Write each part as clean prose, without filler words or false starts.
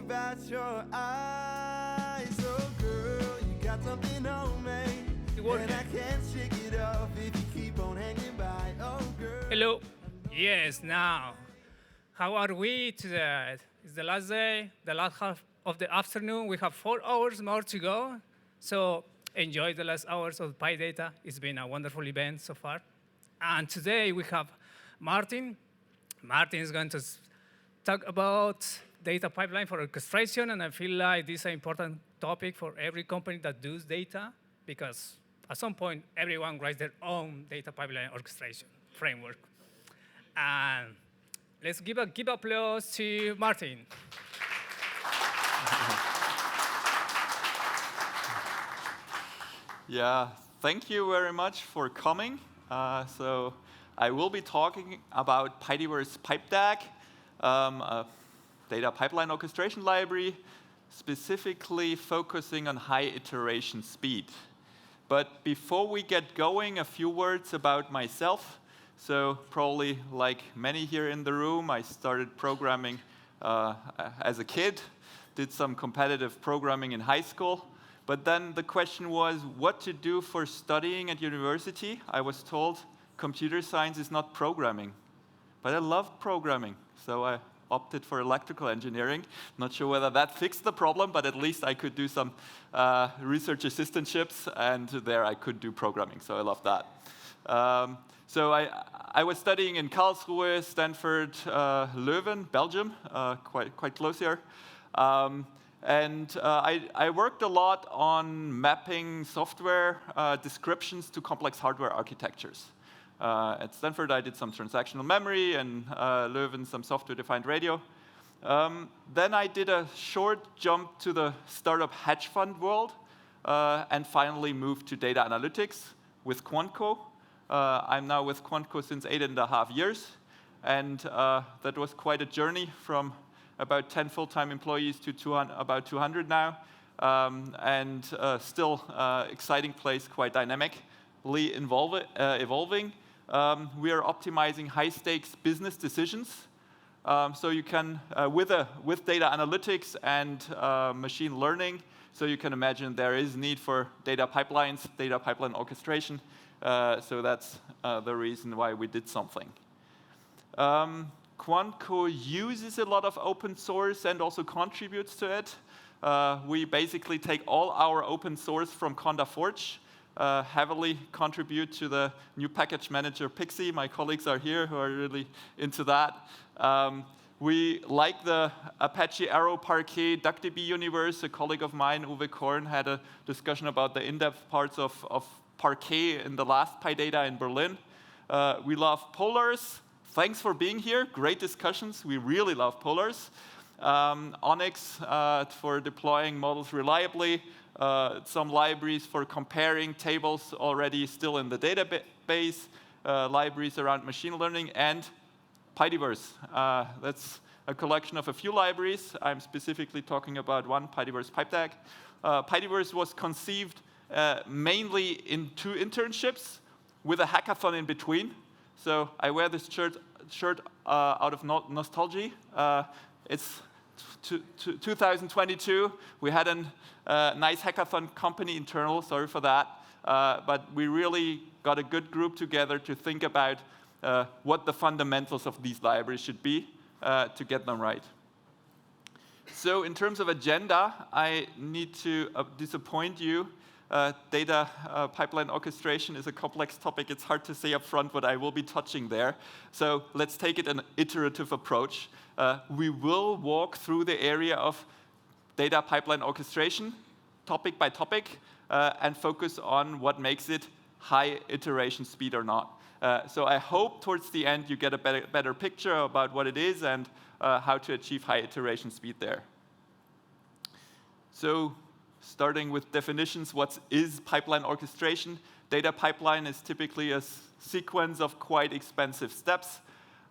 about your eyes. Oh girl, you got something on me, and I can't shake it off if you keep on hanging by. Oh girl. Hello. Yes, now. How are we today? It's the last day, the last half of the afternoon. We have 4 hours more to go. So enjoy the last hours of PyData. It's been a wonderful event so far. And today we have Martin. Martin is going to talk about data pipeline for orchestration. And I feel like this is an important topic for every company that does data, because at some point, everyone writes their own data pipeline orchestration framework. And let's give applause to Martin. Yeah, thank you very much for coming. So I will be talking about pydiverse pipedag, a data pipeline orchestration library, specifically focusing on high iteration speed. But before we get going, a few words about myself. So probably like many here in the room, I started programming as a kid, did some competitive programming in high school. But then the question was what to do for studying at university. I was told computer science is not programming. But I loved programming, so I opted for electrical engineering. Not sure whether that fixed the problem, but at least I could do some research assistantships, and there I could do programming, so I loved that. So I was studying in Karlsruhe, Stanford, Leuven, Belgium, quite close here. I worked a lot on mapping software descriptions to complex hardware architectures. At Stanford, I did some transactional memory, and Leuven, some software-defined radio. Then I did a short jump to the startup hedge fund world, and finally moved to data analytics with Quantco. I'm now with Quantco since 8.5 years, and that was quite a journey from about 10 full-time employees to about 200 now, and still exciting place, quite dynamically evolving. We are optimizing high-stakes business decisions. So you can, with data analytics and machine learning, so you can imagine there is need for data pipelines, data pipeline orchestration. So that's the reason why we did something. Quantco uses a lot of open source and also contributes to it. We basically take all our open source from Conda Forge, heavily contribute to the new package manager Pixie. My colleagues are here who are really into that. We like the Apache Arrow Parquet DuckDB universe. A colleague of mine, Uwe Korn, had a discussion about the in-depth parts of Parquet in the last PyData in Berlin. We love Polars. Thanks for being here. Great discussions. We really love Polars. Onyx for deploying models reliably. Some libraries for comparing tables already still in the database. Libraries around machine learning, and pydiverse. That's a collection of a few libraries. I'm specifically talking about one, pydiverse pipedag. Pydiverse was conceived mainly in 2 internships with a hackathon in between. So I wear this shirt out of nostalgia. It's 2022. We had a nice hackathon company internal, sorry for that. But we really got a good group together to think about what the fundamentals of these libraries should be to get them right. So in terms of agenda, I need to disappoint you. Data pipeline orchestration is a complex topic. It's hard to say up front what I will be touching there. So let's take it an iterative approach. We will walk through the area of data pipeline orchestration, topic by topic, and focus on what makes it high iteration speed or not. So I hope towards the end you get a better picture about what it is and how to achieve high iteration speed there. So starting with definitions, what is pipeline orchestration? Data pipeline is typically a sequence of quite expensive steps,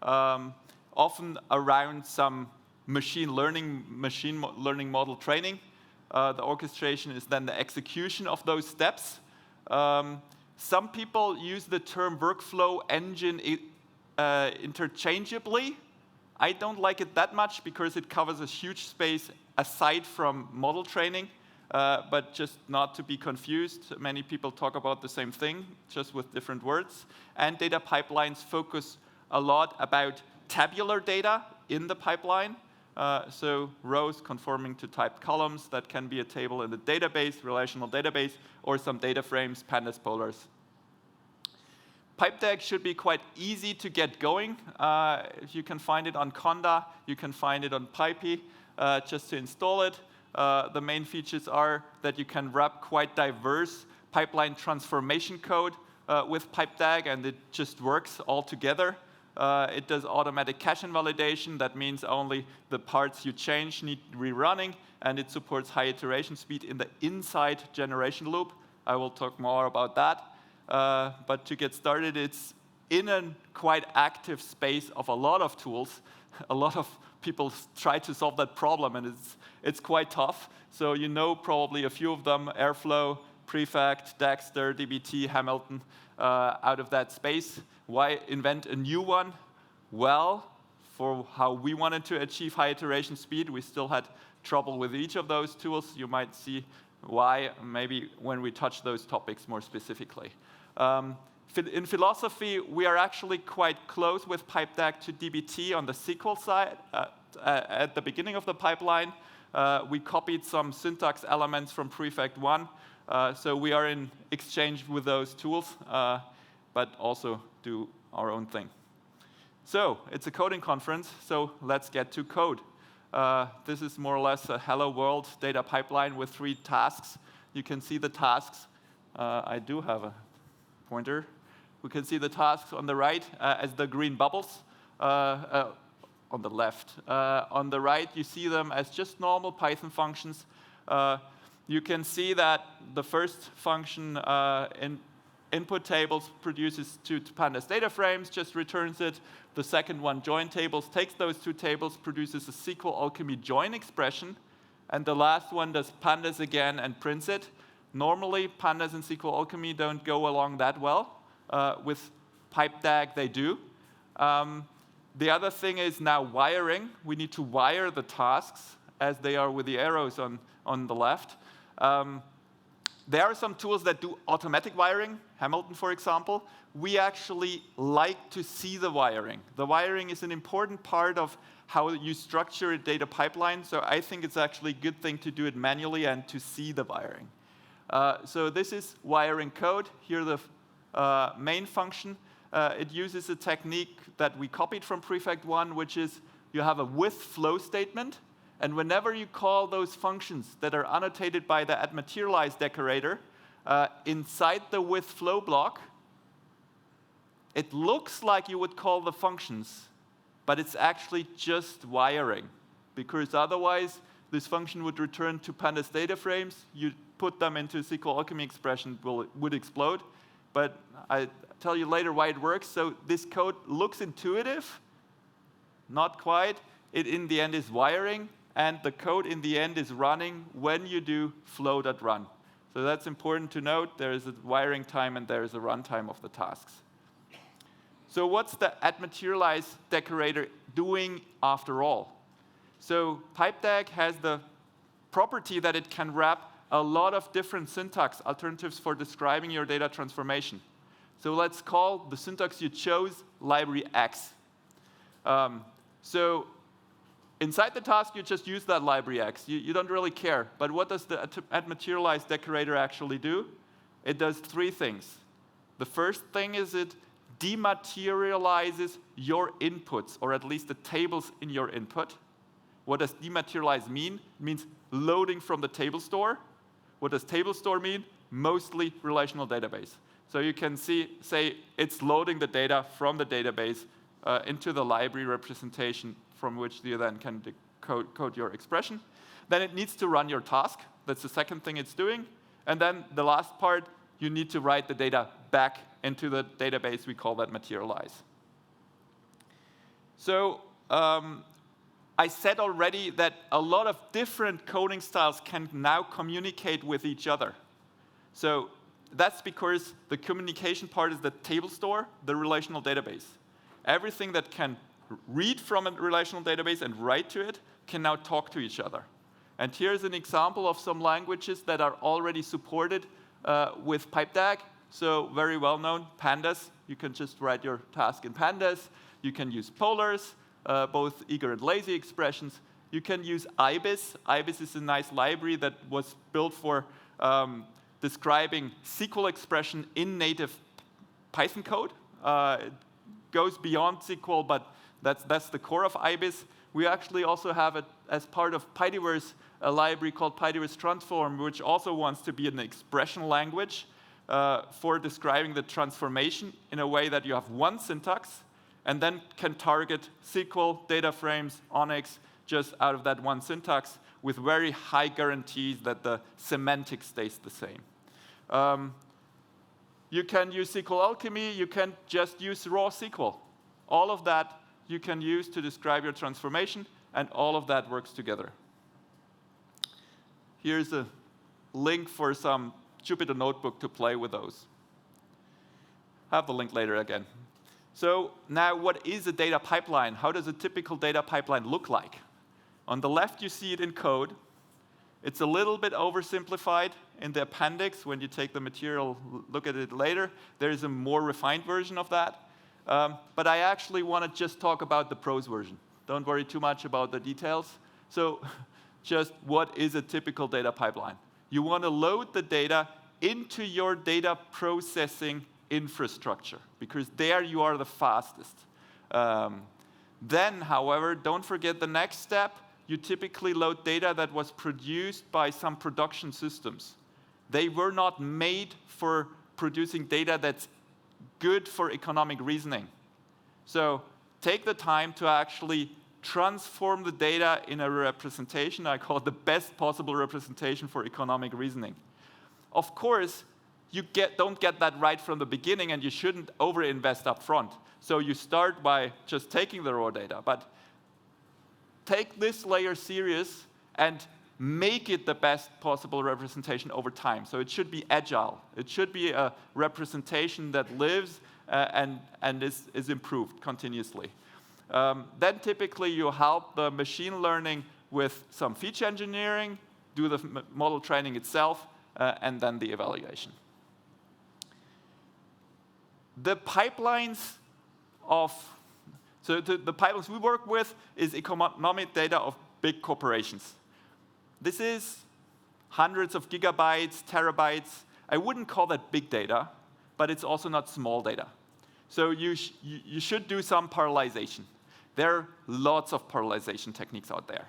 often around some machine learning model training. The orchestration is then the execution of those steps. Some people use the term workflow engine interchangeably. I don't like it that much because it covers a huge space aside from model training, but just not to be confused. Many people talk about the same thing, just with different words. And data pipelines focus a lot about tabular data in the pipeline. So rows conforming to typed columns, that can be a table in the database, relational database, or some data frames, pandas, polars. Pipedag should be quite easy to get going. You can find it on Conda, you can find it on Pipey, just to install it. The main features are that you can wrap quite diverse pipeline transformation code with pipedag, and it just works all together. It does automatic cache invalidation. That means only the parts you change need rerunning, and it supports high iteration speed in the inside generation loop. I will talk more about that. But to get started, it's in a quite active space of a lot of tools. A lot of people try to solve that problem, and it's quite tough. So you know probably a few of them: Airflow, Prefect, Dexter, DBT, Hamilton, out of that space. Why invent a new one? Well, for how we wanted to achieve high iteration speed, we still had trouble with each of those tools. You might see why maybe when we touch those topics more specifically. In philosophy, we are actually quite close with pipedag to DBT on the SQL side. At the beginning of the pipeline, we copied some syntax elements from Prefect 1. So we are in exchange with those tools, but also do our own thing. So it's a coding conference, so let's get to code. This is more or less a hello world data pipeline with 3 tasks. You can see the tasks. I do have a pointer. We can see the tasks on the right as the green bubbles. On the left. On the right, you see them as just normal Python functions. You can see that the first function in input tables produces 2 pandas data frames, just returns it. The second one, join tables, takes those 2 tables, produces a sqlalchemy join expression. And the last one does pandas again and prints it. Normally, pandas and sqlalchemy don't go along that well. With pipedag, they do. The other thing is now wiring. We need to wire the tasks as they are with the arrows on the left. There are some tools that do automatic wiring, Hamilton, for example. We actually like to see the wiring. The wiring is an important part of how you structure a data pipeline, so I think it's actually a good thing to do it manually and to see the wiring. So this is wiring code. Here the main function. It uses a technique that we copied from Prefect 1, which is you have a with flow statement, and whenever you call those functions that are annotated by the @materialize decorator inside the with flow block, it looks like you would call the functions, but it's actually just wiring, because otherwise this function would return 2 pandas data frames. You put them into a sqlalchemy expression, would explode. But I tell you later why it works. So this code looks intuitive, not quite. It in the end is wiring, and the code in the end is running when you do flow.run. So that's important to note. There is a wiring time and there is a runtime of the tasks. So what's the @materialize decorator doing after all? So pipedag has the property that it can wrap a lot of different syntax alternatives for describing your data transformation. So let's call the syntax you chose library X. So inside the task, you just use that library X. You don't really care. But what does the @materialize decorator actually do? It does 3 things. The first thing is it dematerializes your inputs, or at least the tables in your input. What does dematerialize mean? It means loading from the table store. What does table store mean? Mostly relational database. So you can say it's loading the data from the database into the library representation from which you then can code your expression. Then it needs to run your task. That's the second thing it's doing. And then the last part, you need to write the data back into the database. We call that materialize. So I said already that a lot of different coding styles can now communicate with each other. So that's because the communication part is the table store, the relational database. Everything that can read from a relational database and write to it can now talk to each other. And here's an example of some languages that are already supported with pipedag. So very well known, pandas. You can just write your task in pandas. You can use polars, both eager and lazy expressions. You can use ibis. Ibis is a nice library that was built for describing SQL expression in native Python code. It goes beyond SQL, but that's the core of ibis. We actually also have it as part of pydiverse, a library called pydiverse transform, which also wants to be an expression language for describing the transformation in a way that you have one syntax and then can target SQL, data frames, Onyx, just out of that one syntax with very high guarantees that the semantics stays the same. You can use sqlalchemy, you can just use raw SQL. All of that you can use to describe your transformation, and all of that works together. Here's a link for some Jupyter Notebook to play with those. Have the link later again. So now, what is a data pipeline? How does a typical data pipeline look like? On the left, you see it in code. It's a little bit oversimplified in the appendix. When you take the material, look at it later, there is a more refined version of that. But I actually want to just talk about the prose version. Don't worry too much about the details. So just what is a typical data pipeline? You want to load the data into your data processing infrastructure, because there you are the fastest. Then, however, don't forget the next step. You typically load data that was produced by some production systems. They were not made for producing data that's good for economic reasoning. So take the time to actually transform the data in a representation. I call it the best possible representation for economic reasoning. Of course, you don't get that right from the beginning, and you shouldn't overinvest up front. So you start by just taking the raw data. But take this layer serious and make it the best possible representation over time. So it should be agile. It should be a representation that lives and is improved continuously. Then typically you help the machine learning with some feature engineering, do the model training itself, and then the evaluation. The pipelines the pipelines we work with is economic data of big corporations. This is hundreds of gigabytes, terabytes. I wouldn't call that big data, but it's also not small data. So you should do some parallelization. There are lots of parallelization techniques out there.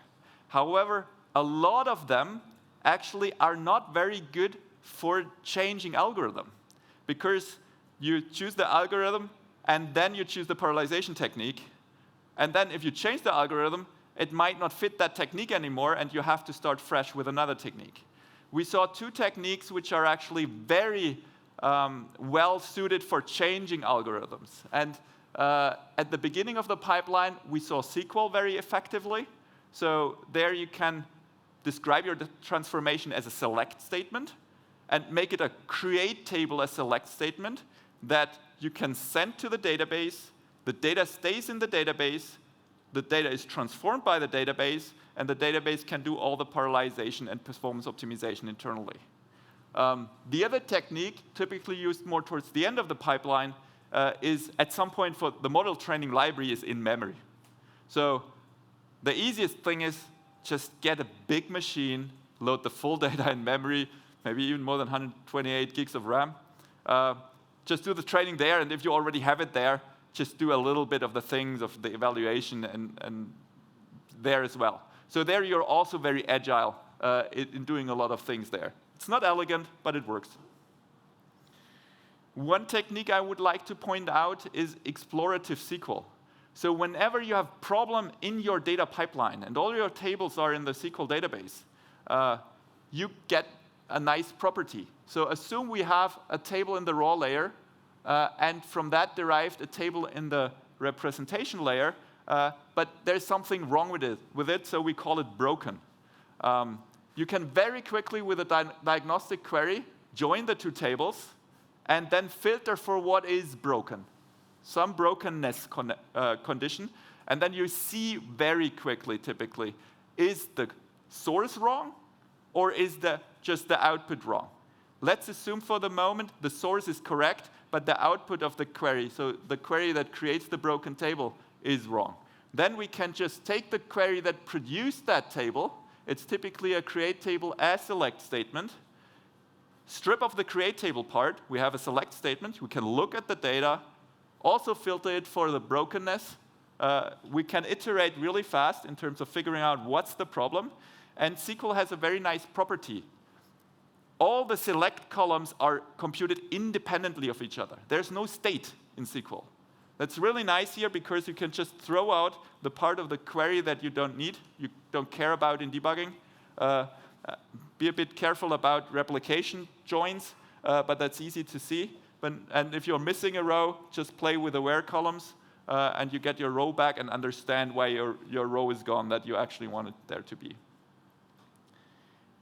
However, a lot of them actually are not very good for changing algorithm, because you choose the algorithm, and then you choose the parallelization technique. And then if you change the algorithm, it might not fit that technique anymore, and you have to start fresh with another technique. We saw two techniques which are actually very well suited for changing algorithms. And at the beginning of the pipeline, we saw SQL very effectively. So there you can describe your transformation as a select statement and make it a create table as select statement that you can send to the database. The data stays in the database. The data is transformed by the database, and the database can do all the parallelization and performance optimization internally. The other technique, typically used more towards the end of the pipeline, is at some point for the model training library is in memory. So the easiest thing is just get a big machine, load the full data in memory, maybe even more than 128 gigs of RAM. Just do the training there, and if you already have it there, just do a little bit of the things of the evaluation and there as well. So there you're also very agile in doing a lot of things there. It's not elegant, but it works. One technique I would like to point out is explorative SQL. So whenever you have problem in your data pipeline and all your tables are in the SQL database, you get a nice property. So assume we have a table in the raw layer, and from that derived a table in the representation layer, but there's something wrong with it, so we call it broken. You can very quickly, with a diagnostic query, join the two tables, and then filter for what is broken. Some brokenness condition, And then you see very quickly, typically, is the source wrong, or is just the output wrong? Let's assume for the moment the source is correct, but the output of the query, so the query that creates the broken table, is wrong. Then we can just take the query that produced that table, it's typically a create table as select statement, strip off the create table part, we have a select statement, we can look at the data, also filter it for the brokenness. We can iterate really fast in terms of figuring out what's the problem. And SQL has a very nice property. All the select columns are computed independently of each other. There's no state in SQL. That's really nice here because you can just throw out the part of the query that you don't need, you don't care about in debugging. Be a bit careful about replication joins, but that's easy to see. And if you're missing a row, just play with the where columns, and you get your row back and understand why your row is gone that you actually wanted there to be.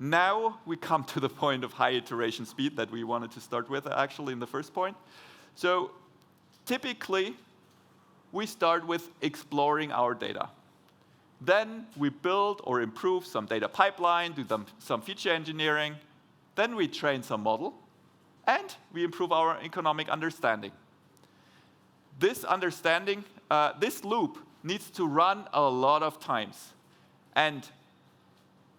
Now we come to the point of high iteration speed that we wanted to start with, actually, in the first point. So typically, we start with exploring our data. Then we build or improve some data pipeline, do some feature engineering. Then we train some model, and we improve our economic understanding. This understanding, this loop needs to run a lot of times. And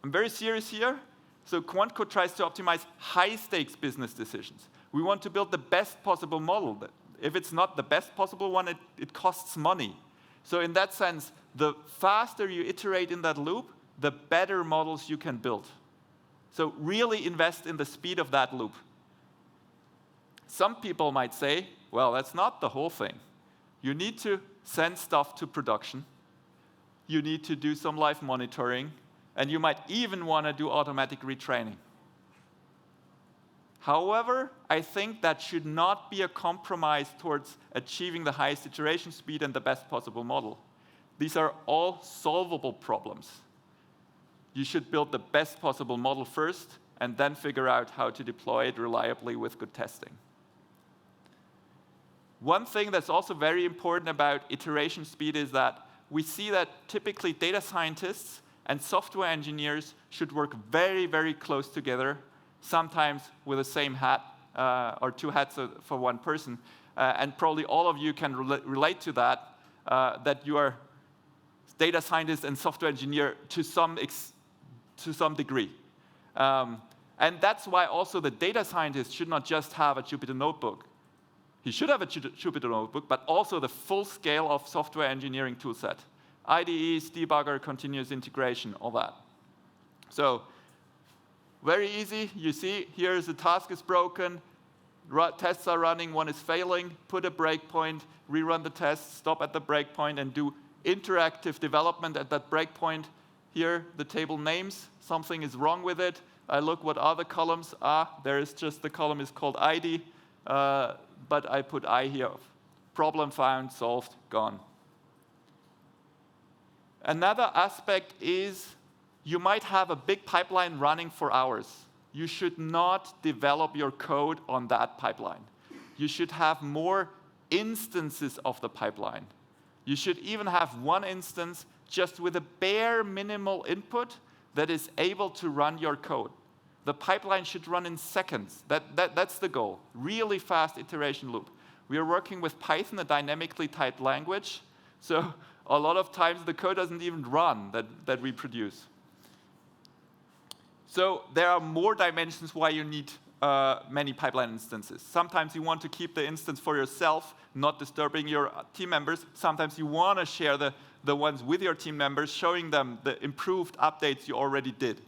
I'm very serious here. So QuantCode tries to optimize high-stakes business decisions. We want to build the best possible model. If it's not the best possible one, it costs money. So in that sense, the faster you iterate in that loop, the better models you can build. So really invest in the speed of that loop. Some people might say, well, that's not the whole thing. You need to send stuff to production. You need to do some live monitoring. And you might even want to do automatic retraining. However, I think that should not be a compromise towards achieving the highest iteration speed and the best possible model. These are all solvable problems. You should build the best possible model first, and then figure out how to deploy it reliably with good testing. One thing that's also very important about iteration speed is that we see that typically data scientists and software engineers should work very, very close together, sometimes with the same hat, or two hats for one person. And probably all of you can relate to that, that you are data scientist and software engineer to some degree. And that's why also the data scientist should not just have a Jupyter Notebook. He should have a Jupyter Notebook, but also the full scale of software engineering toolset. IDEs, debugger, continuous integration, all that. So very easy. You see, here's a task is broken, tests are running, one is failing, put a breakpoint, rerun the test, stop at the breakpoint, and do interactive development at that breakpoint. Here, the table names, something is wrong with it. I look what are the columns. There is just the column is called ID, but I put I here. Problem found, solved, gone. Another aspect is you might have a big pipeline running for hours. You should not develop your code on that pipeline. You should have more instances of the pipeline. You should even have one instance just with a bare minimal input that is able to run your code. The pipeline should run in seconds. That's the goal. Really fast iteration loop. We are working with Python, a dynamically typed language. So a lot of times the code doesn't even run that we produce. So there are more dimensions why you need many pipeline instances. Sometimes you want to keep the instance for yourself, not disturbing your team members. Sometimes you want to share the ones with your team members, showing them the improved updates you already did.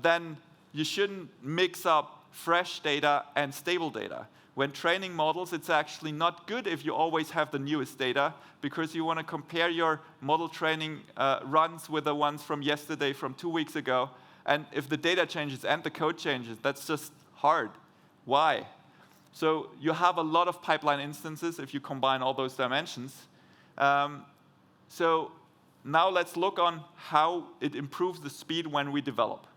Then you shouldn't mix up fresh data and stable data. When training models, it's actually not good if you always have the newest data, because you want to compare your model training runs with the ones from yesterday, from 2 weeks ago. And if the data changes and the code changes, that's just hard. Why? So you have a lot of pipeline instances if you combine all those dimensions. So now let's look on how it improves the speed when we develop.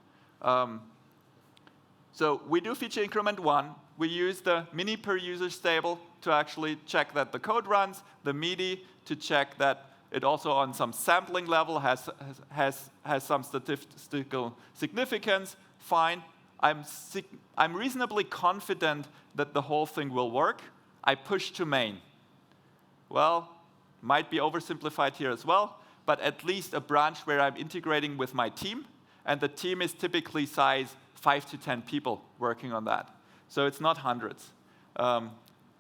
So we do feature increment 1. We use the mini per user stable to actually check that the code runs, the MIDI to check that It also, on some sampling level, has some statistical significance. Fine. I'm reasonably confident that the whole thing will work. I push to main. Well, might be oversimplified here as well, but at least a branch where I'm integrating with my team, and the team is typically size 5 to 10 people working on that. So it's not hundreds.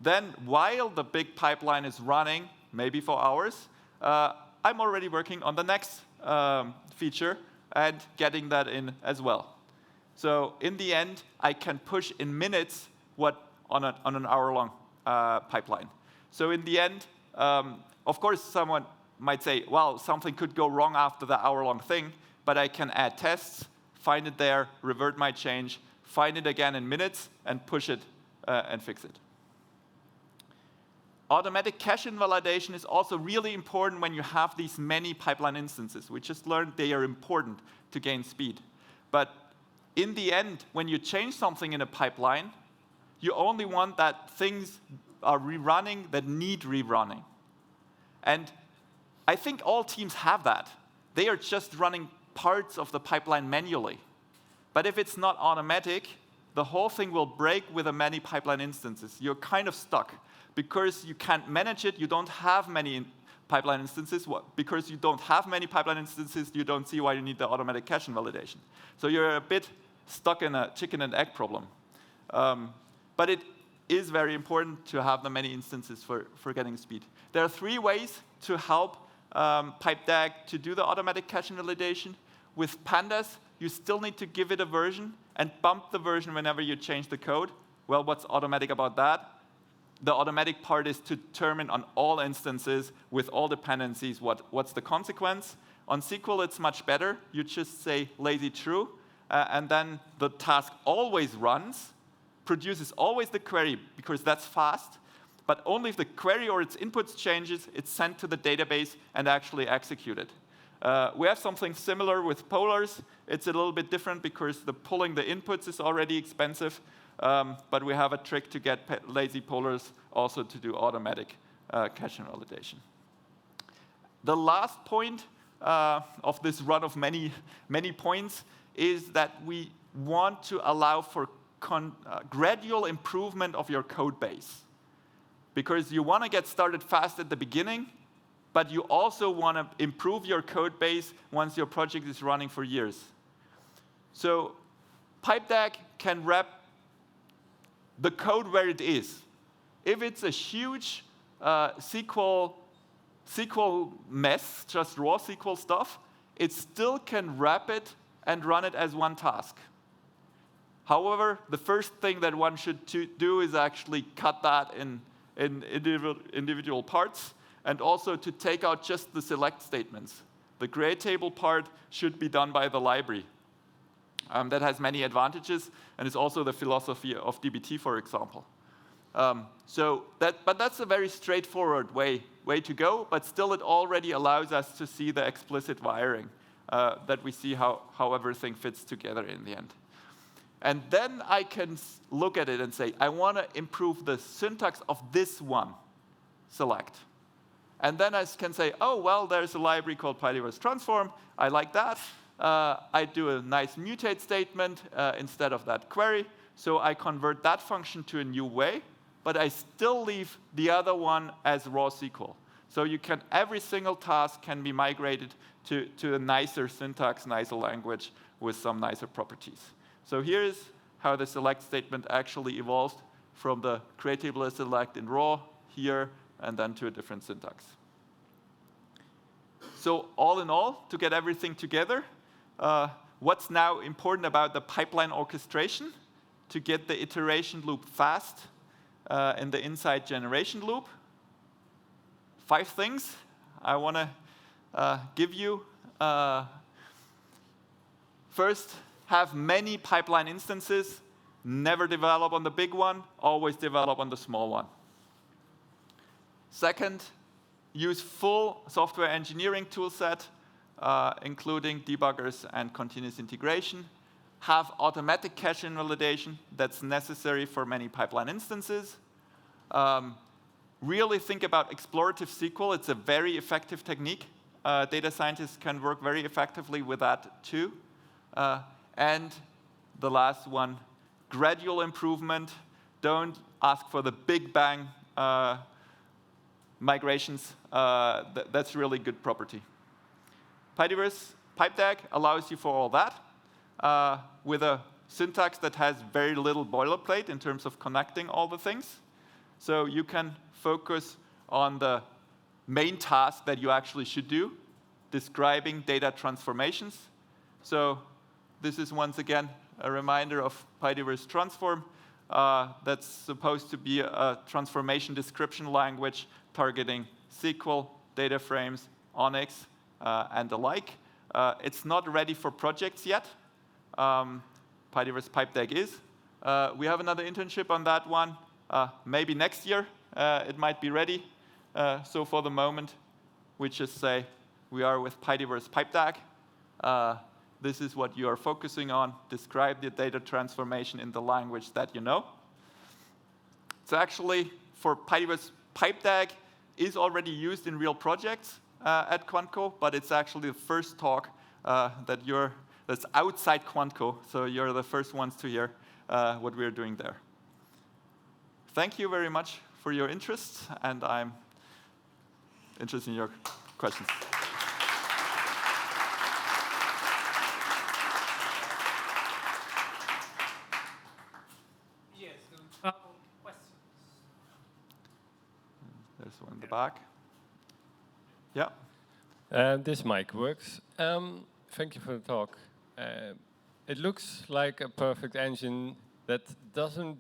Then, while the big pipeline is running, maybe for hours, I'm already working on the next feature and getting that in as well. So in the end, I can push in minutes what on an hour-long pipeline. So in the end, of course, someone might say, well, something could go wrong after the hour-long thing, but I can add tests, find it there, revert my change, find it again in minutes, and push it and fix it. Automatic cache invalidation is also really important when you have these many pipeline instances. We just learned they are important to gain speed. But in the end, when you change something in a pipeline, you only want that things are rerunning that need rerunning. And I think all teams have that. They are just running parts of the pipeline manually. But if it's not automatic, the whole thing will break with the many pipeline instances. You're kind of stuck. Because you can't manage it, you don't have many pipeline instances. Because you don't have many pipeline instances, you don't see why you need the automatic cache invalidation. So you're a bit stuck in a chicken and egg problem. But it is very important to have the many instances for getting speed. There are 3 ways to help pipedag to do the automatic cache invalidation. With pandas, you still need to give it a version and bump the version whenever you change the code. Well, what's automatic about that? The automatic part is to determine on all instances with all dependencies what's the consequence. On SQL, it's much better. You just say lazy true, and then the task always runs, produces always the query, because that's fast, but only if the query or its inputs changes, it's sent to the database and actually executed. We have something similar with polars. It's a little bit different because pulling the inputs is already expensive. But we have a trick to get lazy polars also to do automatic cache invalidation. The last point of this run of many points is that we want to allow for gradual improvement of your code base. Because you want to get started fast at the beginning, but you also want to improve your code base once your project is running for years. So pipedag can wrap the code where it is. If it's a huge SQL mess, just raw SQL stuff, it still can wrap it and run it as one task. However, the first thing that one should do is actually cut that in individual parts, and also to take out just the select statements. The create table part should be done by the library. That has many advantages, and is also the philosophy of DBT, for example. But that's a very straightforward way to go, but still it already allows us to see the explicit wiring, that we see how everything fits together in the end. And then I can look at it and say, I want to improve the syntax of this one, select. And then I can say, oh, well, there's a library called pydiverse transform. I like that. I do a nice mutate statement instead of that query. So I convert that function to a new way, but I still leave the other one as raw SQL. So every single task can be migrated to a nicer syntax, nicer language with some nicer properties. So here's how the select statement actually evolved from the create table as select in raw here, and then to a different syntax. So all in all, to get everything together, what's now important about the pipeline orchestration? To get the iteration loop fast in the inside generation loop. 5 things I want to give you. First, have many pipeline instances. Never develop on the big one, always develop on the small one. Second, use full software engineering toolset, including debuggers and continuous integration. Have automatic cache invalidation that's necessary for many pipeline instances. really think about explorative SQL. It's a very effective technique. Data scientists can work very effectively with that too. And the last one, gradual improvement. Don't ask for the big bang migrations. That's really good property. Pydiverse pipedag allows you for all that with a syntax that has very little boilerplate in terms of connecting all the things. So you can focus on the main task that you actually should do, describing data transformations. So this is, once again, a reminder of pydiverse transform. That's supposed to be a transformation description language targeting SQL, data frames, Onyx, and the like. It's not ready for projects yet. Pydiverse pipedag is. We have another internship on that one. Maybe next year it might be ready. So for the moment, we just say we are with pydiverse pipedag. This is what you are focusing on. Describe the data transformation in the language that you know. So actually, for pydiverse pipedag is already used in real projects at Quantco, but it's actually the first talk that's outside Quantco, so you're the first ones to hear what we're doing there. Thank you very much for your interest, and I'm interested in your questions. Yes, questions. There's one in the back. Yeah. This mic works. Thank you for the talk. It looks like a perfect engine that doesn't,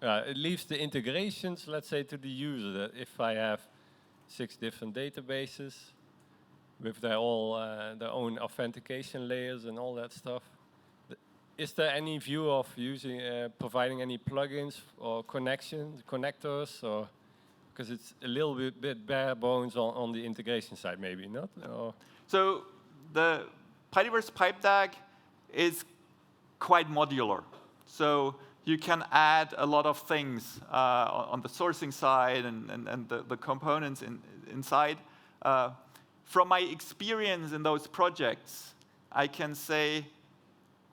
it leaves the integrations, let's say, to the user. That if I have 6 different databases with their own authentication layers and all that stuff, is there any view of using, providing any plugins or connectors, or because it's a little bit bare bones on the integration side, maybe not? Or? So the pydiverse pipedag is quite modular. So you can add a lot of things on the sourcing side and the components inside. From my experience in those projects, I can say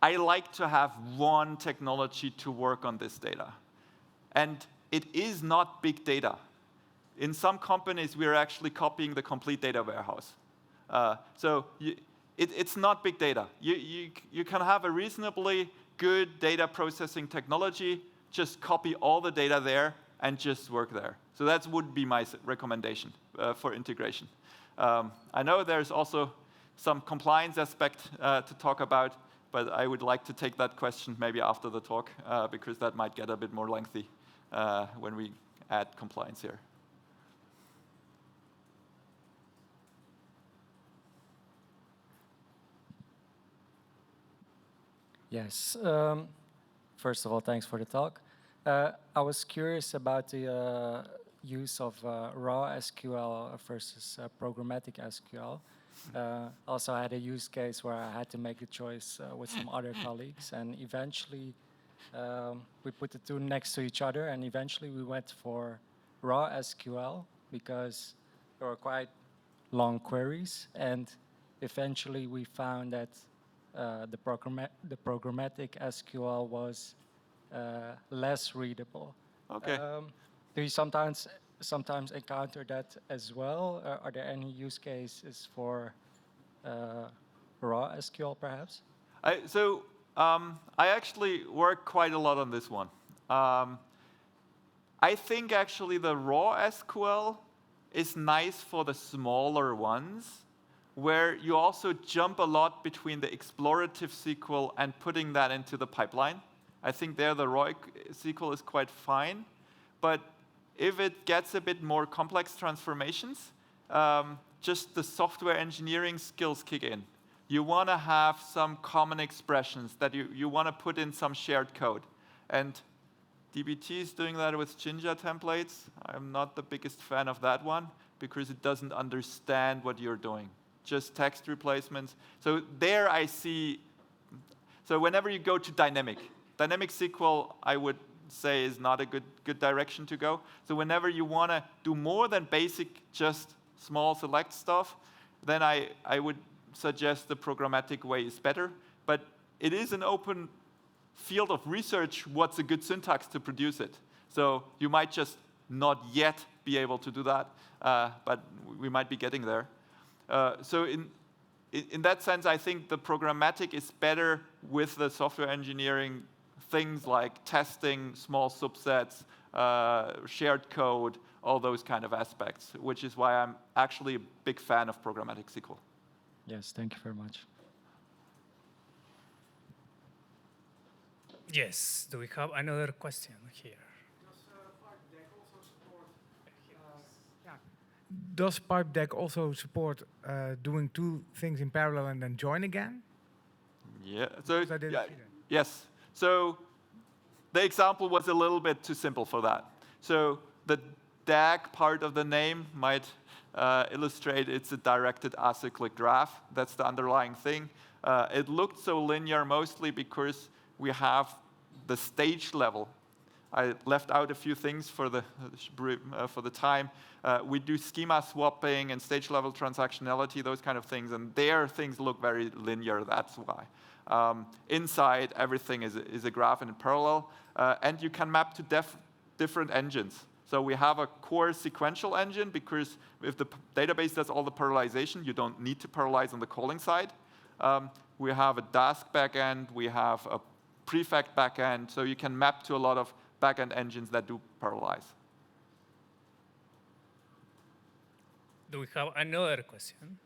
I like to have one technology to work on this data. And it is not big data. In some companies, we're actually copying the complete data warehouse. It's not big data. You can have a reasonably good data processing technology, just copy all the data there and just work there. So that would be my recommendation for integration. I know there's also some compliance aspect to talk about, but I would like to take that question maybe after the talk, because that might get a bit more lengthy when we add compliance here. Yes. First of all, thanks for the talk. I was curious about the use of raw SQL versus programmatic SQL. Also, I had a use case where I had to make a choice with some other colleagues, and eventually we put the two next to each other, and eventually we went for raw SQL because there were quite long queries, and eventually we found that the programmatic SQL was less readable. Okay. Do you sometimes encounter that as well? Are there any use cases for raw SQL, perhaps? I actually work quite a lot on this one. I think actually the raw SQL is nice for the smaller ones, where you also jump a lot between the explorative SQL and putting that into the pipeline. I think there the raw SQL is quite fine. But if it gets a bit more complex transformations, just the software engineering skills kick in. You want to have some common expressions that you want to put in some shared code. And dbt is doing that with Jinja templates. I'm not the biggest fan of that one because it doesn't understand what you're doing. Just text replacements. So there I see, so whenever you go to dynamic SQL, I would say is not a good direction to go. So whenever you want to do more than basic, just small select stuff, then I would suggest the programmatic way is better. But it is an open field of research what's a good syntax to produce it. So you might just not yet be able to do that, but we might be getting there. So in that sense, I think the programmatic is better with the software engineering things like testing, small subsets, shared code, all those kind of aspects, which is why I'm actually a big fan of programmatic SQL. Yes, thank you very much. Yes, do we have another question here? Does pipedag also support doing two things in parallel and then join again? Yeah. So Because I didn't see that. yes. So the example was a little bit too simple for that. So the DAG part of the name might illustrate it's a directed acyclic graph. That's the underlying thing. It looked so linear mostly because we have the stage level. I left out a few things for the time. We do schema swapping and stage level transactionality, those kind of things, and there things look very linear, that's why. Inside, everything is a graph in parallel, and you can map to different engines. So we have a core sequential engine, because if the database does all the parallelization, you don't need to parallelize on the calling side. We have a Dask backend, we have a prefect backend, so you can map to a lot of backend engines that do parallelize. Do we have another question?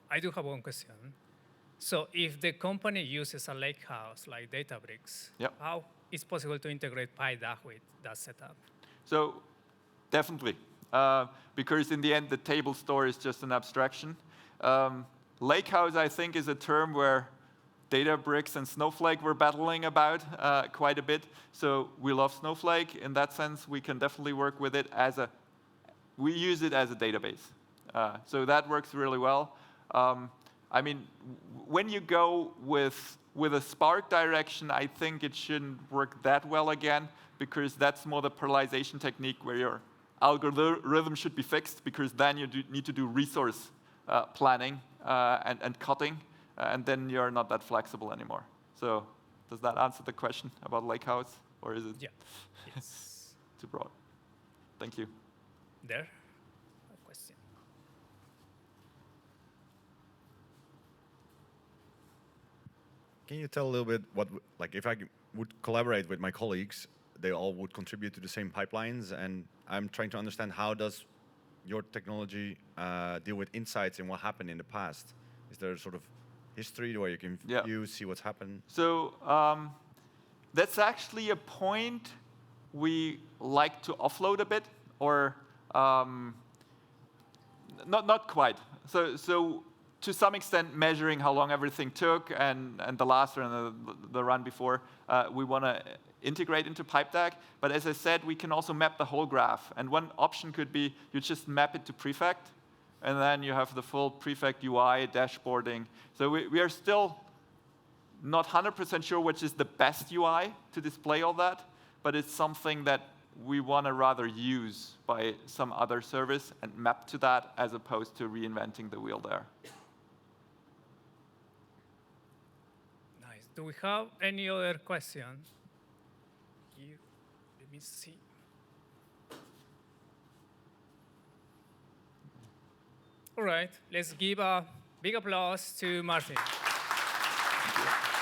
I do have one question. So if the company uses a lakehouse like Databricks, Yep. how is possible to integrate PyData with that setup? So definitely, because in the end, the table store is just an abstraction. Lakehouse, I think, is a term where Databricks and Snowflake were battling about quite a bit. So we love Snowflake. In that sense, we can definitely work with it we use it as a database. So that works really well. I mean, when you go with a Spark direction, I think it shouldn't work that well again, because that's more the parallelization technique where your algorithm should be fixed, because then you need to do resource planning and cutting, and then you're not that flexible anymore. So does that answer the question about Lakehouse, or is it Yes. too broad? Thank you. There? A question. Can you tell a little bit what, like, if I would collaborate with my colleagues, they all would contribute to the same pipelines, and I'm trying to understand how does your technology deal with insights in what happened in the past? Is there a sort of history where you can view, see what's happened? So that's actually a point we like to offload a bit, or not quite. So to some extent, measuring how long everything took, and the last run and the run before, we want to integrate into pipedag. But as I said, we can also map the whole graph. And one option could be you just map it to prefect, and then you have the full prefect UI dashboarding. So we are still not 100% sure which is the best UI to display all that, but it's something that we want to rather use by some other service and map to that, as opposed to reinventing the wheel there. Nice. Do we have any other questions? Here, let me see. All right, let's give a big applause to Martin. Thank you.